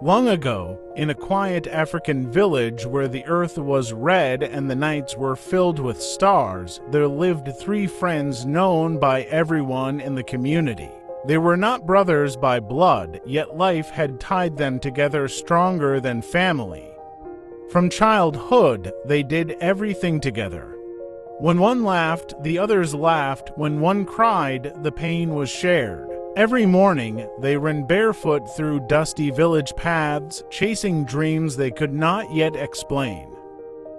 Long ago, in a quiet African village where the earth was red and the nights were filled with stars, there lived three friends known by everyone in the community. They were not brothers by blood, yet life had tied them together stronger than family. From childhood, they did everything together. When one laughed, the others laughed. When one cried, the pain was shared. Every morning, they ran barefoot through dusty village paths, chasing dreams they could not yet explain.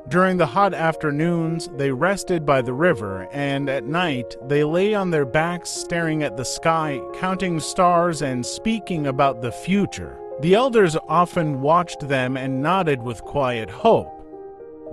During the hot afternoons, they rested by the river, and at night, they lay on their backs staring at the sky, counting stars and speaking about the future. The elders often watched them and nodded with quiet hope.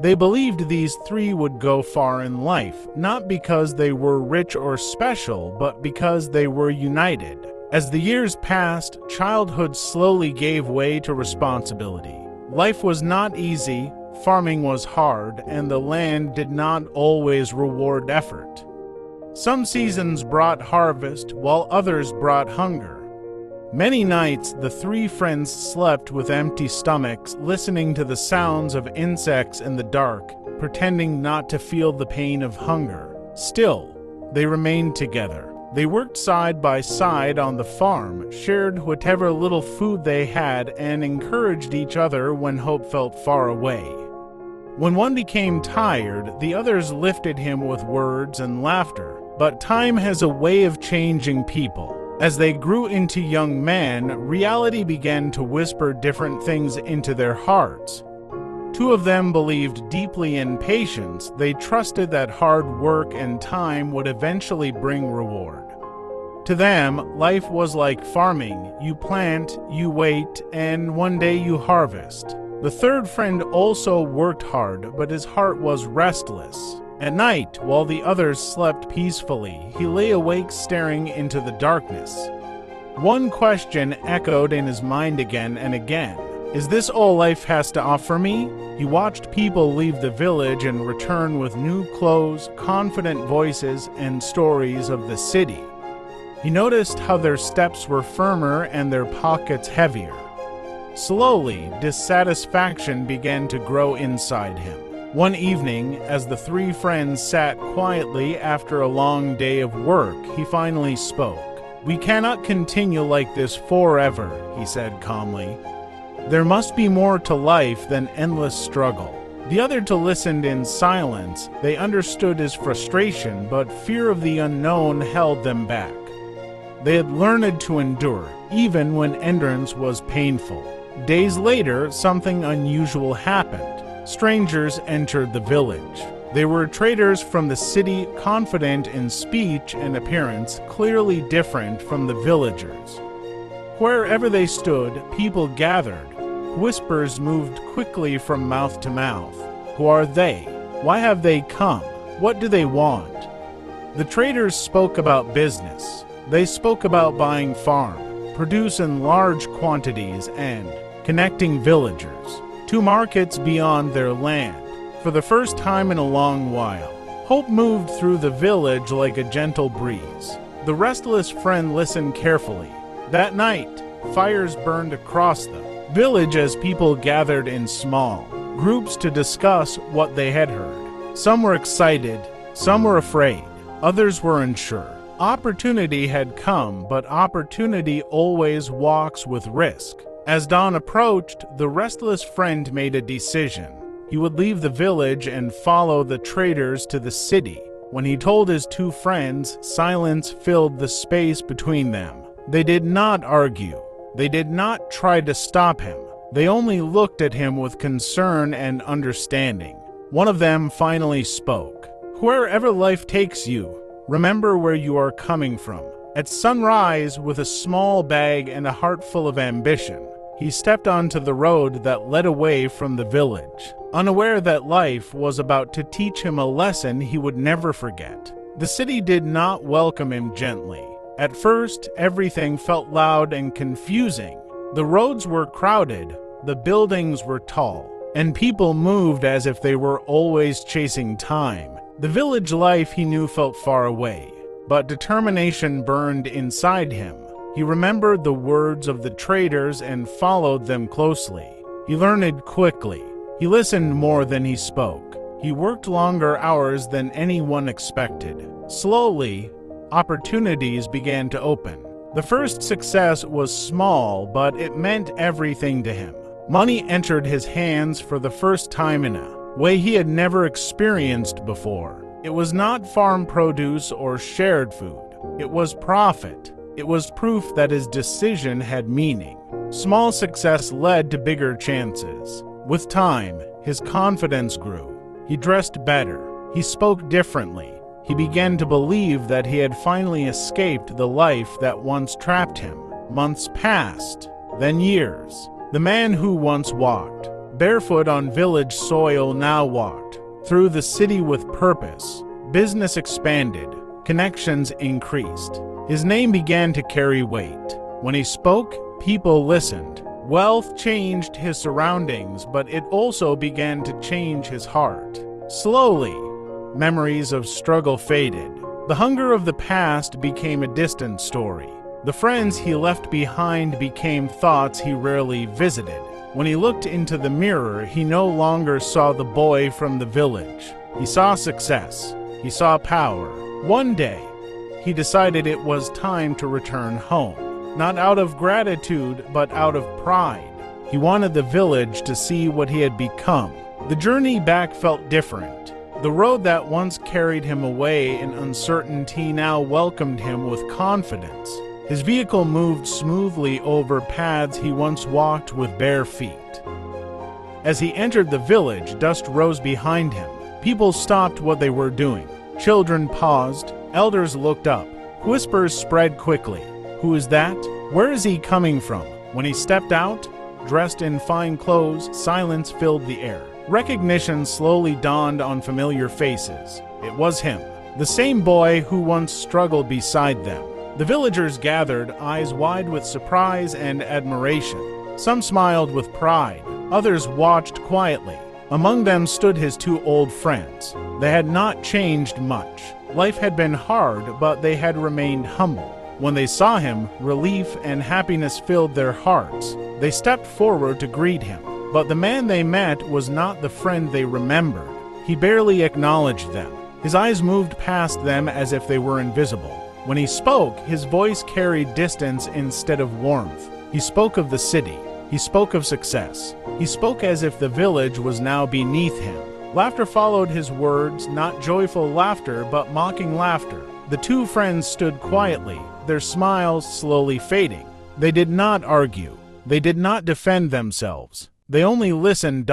They believed these three would go far in life, not because they were rich or special, but because they were united. As the years passed, childhood slowly gave way to responsibility. Life was not easy, farming was hard, and the land did not always reward effort. Some seasons brought harvest, while others brought hunger. Many nights, the three friends slept with empty stomachs, listening to the sounds of insects in the dark, pretending not to feel the pain of hunger. Still, they remained together. They worked side by side on the farm, shared whatever little food they had, and encouraged each other when hope felt far away. When one became tired, the others lifted him with words and laughter. But time has a way of changing people. As they grew into young men, reality began to whisper different things into their hearts. Two of them believed deeply in patience. They trusted that hard work and time would eventually bring reward. To them, life was like farming. You plant, you wait, and one day you harvest. The third friend also worked hard, but his heart was restless. At night, while the others slept peacefully, he lay awake staring into the darkness. One question echoed in his mind again and again. Is this all life has to offer me? He watched people leave the village and return with new clothes, confident voices, and stories of the city. He noticed how their steps were firmer and their pockets heavier. Slowly, dissatisfaction began to grow inside him. One evening, as the three friends sat quietly after a long day of work, he finally spoke. "We cannot continue like this forever," he said calmly. "There must be more to life than endless struggle." The other two listened in silence. They understood his frustration, but fear of the unknown held them back. They had learned to endure, even when endurance was painful. Days later, something unusual happened. Strangers entered the village. They were traders from the city, confident in speech and appearance, clearly different from the villagers. Wherever they stood, people gathered. Whispers moved quickly from mouth to mouth. Who are they? Why have they come? What do they want? The traders spoke about business. They spoke about buying farm, produce in large quantities, and connecting villagers to markets beyond their land. For the first time in a long while, hope moved through the village like a gentle breeze. The restless friend listened carefully. That night, fires burned across the village as people gathered in small groups to discuss what they had heard. Some were excited, some were afraid, others were unsure. Opportunity had come, but opportunity always walks with risk. As dawn approached, the restless friend made a decision. He would leave the village and follow the traders to the city. When he told his two friends, silence filled the space between them. They did not argue. They did not try to stop him. They only looked at him with concern and understanding. One of them finally spoke. "Wherever life takes you, remember where you are coming from." At sunrise, with a small bag and a heart full of ambition, he stepped onto the road that led away from the village, unaware that life was about to teach him a lesson he would never forget. The city did not welcome him gently. At first, everything felt loud and confusing. The roads were crowded, the buildings were tall, and people moved as if they were always chasing time. The village life he knew felt far away, but determination burned inside him. He remembered the words of the traders and followed them closely. He learned quickly. He listened more than he spoke. He worked longer hours than anyone expected. Slowly, opportunities began to open. The first success was small, but it meant everything to him. Money entered his hands for the first time in a way he had never experienced before. It was not farm produce or shared food. It was profit. It was proof that his decision had meaning. Small success led to bigger chances. With time, his confidence grew. He dressed better. He spoke differently. He began to believe that he had finally escaped the life that once trapped him. Months passed, then years. The man who once walked barefoot on village soil now walked through the city with purpose. Business expanded. Connections increased. His name began to carry weight. When he spoke, people listened. Wealth changed his surroundings, but it also began to change his heart. Slowly, memories of struggle faded. The hunger of the past became a distant story. The friends he left behind became thoughts he rarely visited. When he looked into the mirror, he no longer saw the boy from the village. He saw success. He saw power. One day, he decided it was time to return home. Not out of gratitude, but out of pride. He wanted the village to see what he had become. The journey back felt different. The road that once carried him away in uncertainty now welcomed him with confidence. His vehicle moved smoothly over paths he once walked with bare feet. As he entered the village, dust rose behind him. People stopped what they were doing. Children paused. Elders looked up. Whispers spread quickly. Who is that? Where is he coming from? When he stepped out, dressed in fine clothes, silence filled the air. Recognition slowly dawned on familiar faces. It was him, the same boy who once struggled beside them. The villagers gathered, eyes wide with surprise and admiration. Some smiled with pride. Others watched quietly. Among them stood his two old friends. They had not changed much. Life had been hard, but they had remained humble. When they saw him, relief and happiness filled their hearts. They stepped forward to greet him. But the man they met was not the friend they remembered. He barely acknowledged them. His eyes moved past them as if they were invisible. When he spoke, his voice carried distance instead of warmth. He spoke of the city. He spoke of success. He spoke as if the village was now beneath him. Laughter followed his words, not joyful laughter, but mocking laughter. The two friends stood quietly, their smiles slowly fading. They did not argue. They did not defend themselves. They only listened.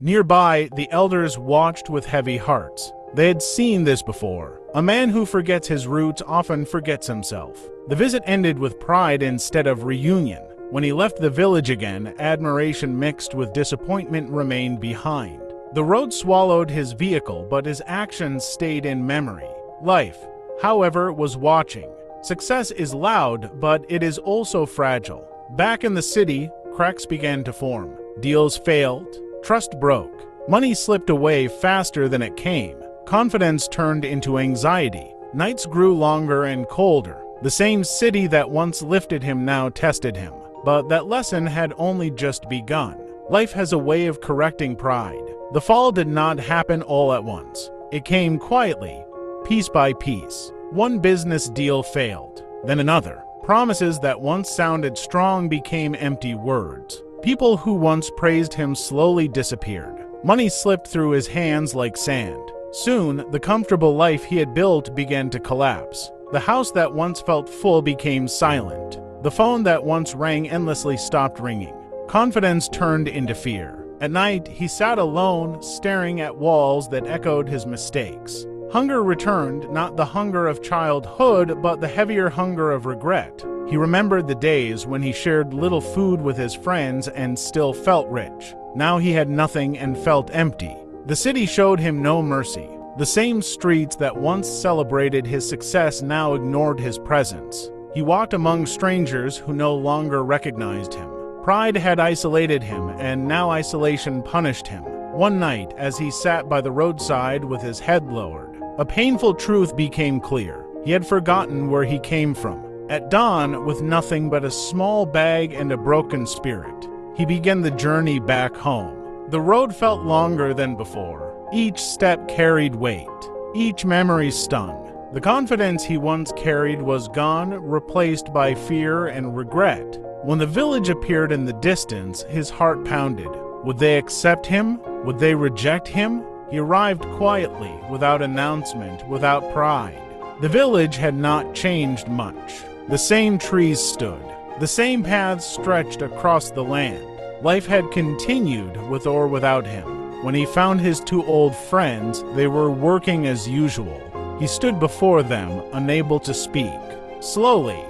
Nearby, the elders watched with heavy hearts. They had seen this before. A man who forgets his roots often forgets himself. The visit ended with pride instead of reunion. When he left the village again, admiration mixed with disappointment remained behind. The road swallowed his vehicle, but his actions stayed in memory. Life, however, was watching. Success is loud, but it is also fragile. Back in the city, cracks began to form. Deals failed. Trust broke. Money slipped away faster than it came. Confidence turned into anxiety. Nights grew longer and colder. The same city that once lifted him now tested him. But that lesson had only just begun. Life has a way of correcting pride. The fall did not happen all at once. It came quietly, piece by piece. One business deal failed, then another. Promises that once sounded strong became empty words. People who once praised him slowly disappeared. Money slipped through his hands like sand. Soon, the comfortable life he had built began to collapse. The house that once felt full became silent. The phone that once rang endlessly stopped ringing. Confidence turned into fear. At night, he sat alone, staring at walls that echoed his mistakes. Hunger returned, not the hunger of childhood, but the heavier hunger of regret. He remembered the days when he shared little food with his friends and still felt rich. Now he had nothing and felt empty. The city showed him no mercy. The same streets that once celebrated his success now ignored his presence. He walked among strangers who no longer recognized him. Pride had isolated him, and now isolation punished him. One night, as he sat by the roadside with his head lowered, a painful truth became clear. He had forgotten where he came from. At dawn, with nothing but a small bag and a broken spirit, he began the journey back home. The road felt longer than before. Each step carried weight. Each memory stung. The confidence he once carried was gone, replaced by fear and regret. When the village appeared in the distance, his heart pounded. Would they accept him? Would they reject him? He arrived quietly, without announcement, without pride. The village had not changed much. The same trees stood. The same paths stretched across the land. Life had continued with or without him. When he found his two old friends, they were working as usual. He stood before them, unable to speak. Slowly,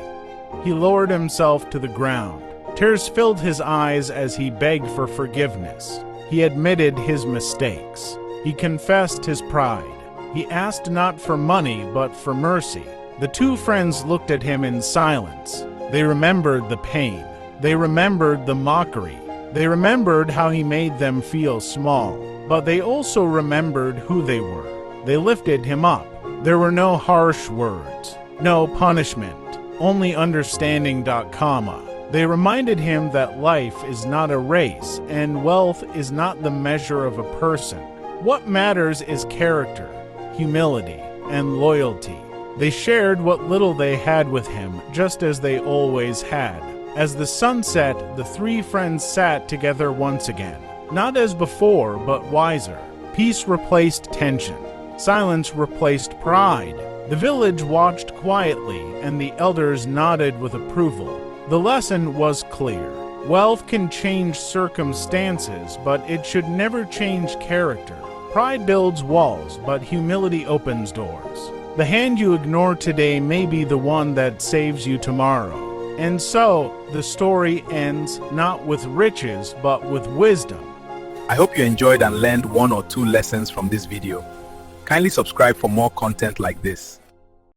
he lowered himself to the ground. Tears filled his eyes as he begged for forgiveness. He admitted his mistakes. He confessed his pride. He asked not for money, but for mercy. The two friends looked at him in silence. They remembered the pain. They remembered the mockery. They remembered how he made them feel small. But they also remembered who they were. They lifted him up. There were no harsh words, no punishment, only understanding. They reminded him that life is not a race and wealth is not the measure of a person. What matters is character, humility, and loyalty. They shared what little they had with him, just as they always had. As the sun set, the three friends sat together once again. Not as before, but wiser. Peace replaced tension. Silence replaced pride. The village watched quietly, and the elders nodded with approval. The lesson was clear. Wealth can change circumstances, but it should never change character. Pride builds walls, but humility opens doors. The hand you ignore today may be the one that saves you tomorrow. And so, the story ends not with riches, but with wisdom. I hope you enjoyed and learned one or two lessons from this video. Kindly subscribe for more content like this.